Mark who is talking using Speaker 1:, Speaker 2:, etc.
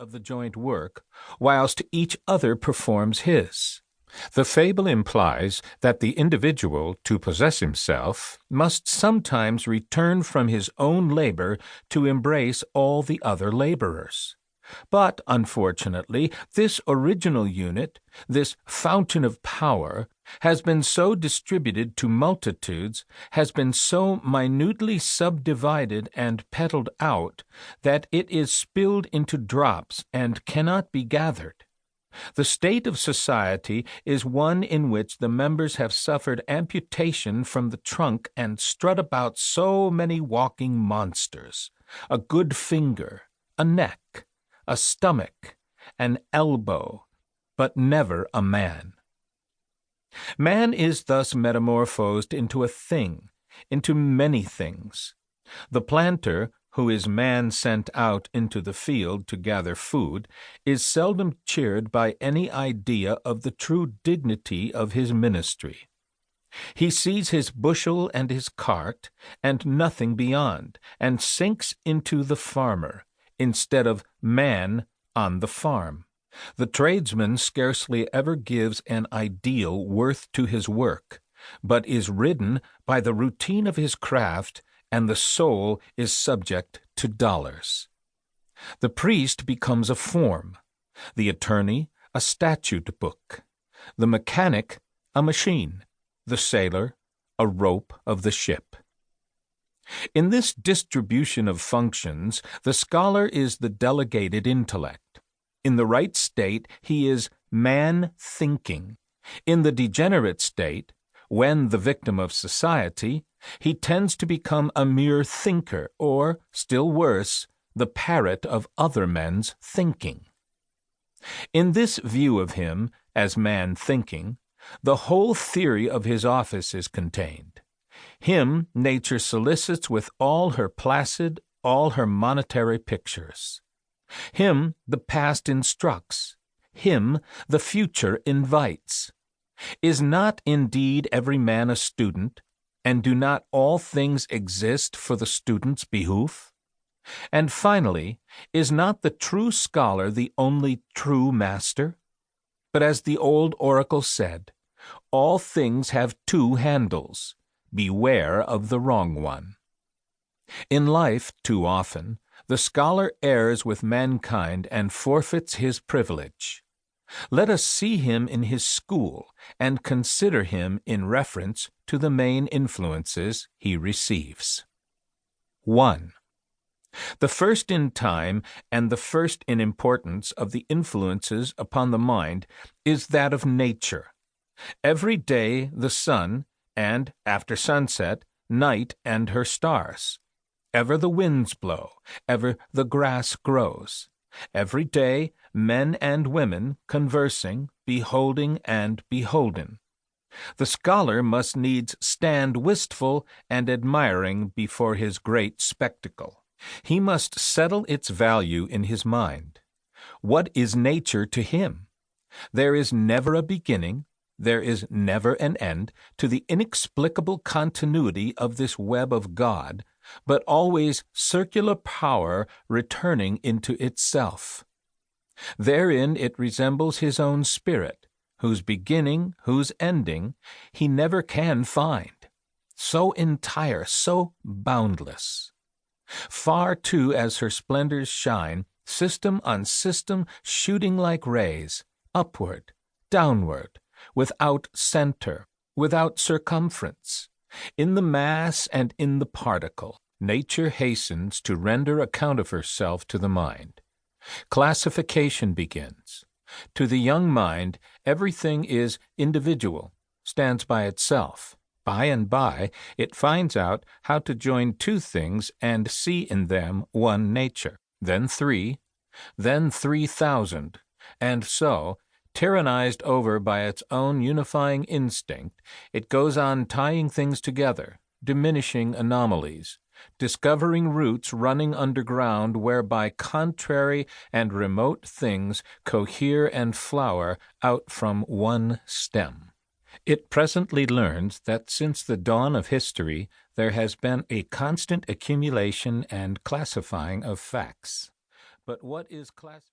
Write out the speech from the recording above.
Speaker 1: of the joint work, whilst each other performs his. The fable implies that the individual, to possess himself, must sometimes return from his own labor to embrace all the other laborers. But, unfortunately, this original unit, this fountain of power, has been so distributed to multitudes, has been so minutely subdivided and peddled out, that it is spilled into drops and cannot be gathered. The state of society is one in which the members have suffered amputation from the trunk and strut about so many walking monsters, a good finger, a neck, a stomach, an elbow, but never a man. Man is thus metamorphosed into a thing, into many things. The planter, who is man sent out into the field to gather food, is seldom cheered by any idea of the true dignity of his ministry. He sees his bushel and his cart, and nothing beyond, and sinks into the farmer, instead of man on the farm. The tradesman scarcely ever gives an ideal worth to his work, but is ridden by the routine of his craft, and the soul is subject to dollars. The priest becomes a form, the attorney a statute book, the mechanic a machine, the sailor a rope of the ship. In this distribution of functions, the scholar is the delegated intellect. In the right state, he is man thinking. In the degenerate state, when the victim of society, he tends to become a mere thinker, or, still worse, the parrot of other men's thinking. In this view of him, as man thinking, the whole theory of his office is contained. Him nature solicits with all her placid, all her monetary pictures. Him the past instructs, him the future invites. Is not indeed every man a student, and do not all things exist for the student's behoof? And finally, is not the true scholar the only true master? But as the old oracle said, all things have two handles. Beware of the wrong one. In life, too often, the scholar errs with mankind and forfeits his privilege. Let us see him in his school and consider him in reference to the main influences he receives. 1. The first in time and the first in importance of the influences upon the mind is that of nature. Every day the sun, and, after sunset, night and her stars. Ever the winds blow, ever the grass grows. Every day men and women conversing, beholding and beholden. The scholar must needs stand wistful and admiring before his great spectacle. He must settle its value in his mind. What is nature to him? There is never a beginning, there is never an end to the inexplicable continuity of this web of God, but always circular power returning into itself. Therein it resembles his own spirit, whose beginning, whose ending, he never can find. So entire, so boundless. Far too as her splendors shine, system on system shooting like rays, upward, downward, without center, without circumference. In the mass and in the particle, nature hastens to render account of herself to the mind. Classification begins. To the young mind, everything is individual, stands by itself. By and by, it finds out how to join two things and see in them one nature, then three, then 3,000, and so, tyrannized over by its own unifying instinct, it goes on tying things together, diminishing anomalies, discovering routes running underground whereby contrary and remote things cohere and flower out from one stem. It presently learns that since the dawn of history there has been a constant accumulation and classifying of facts. But what is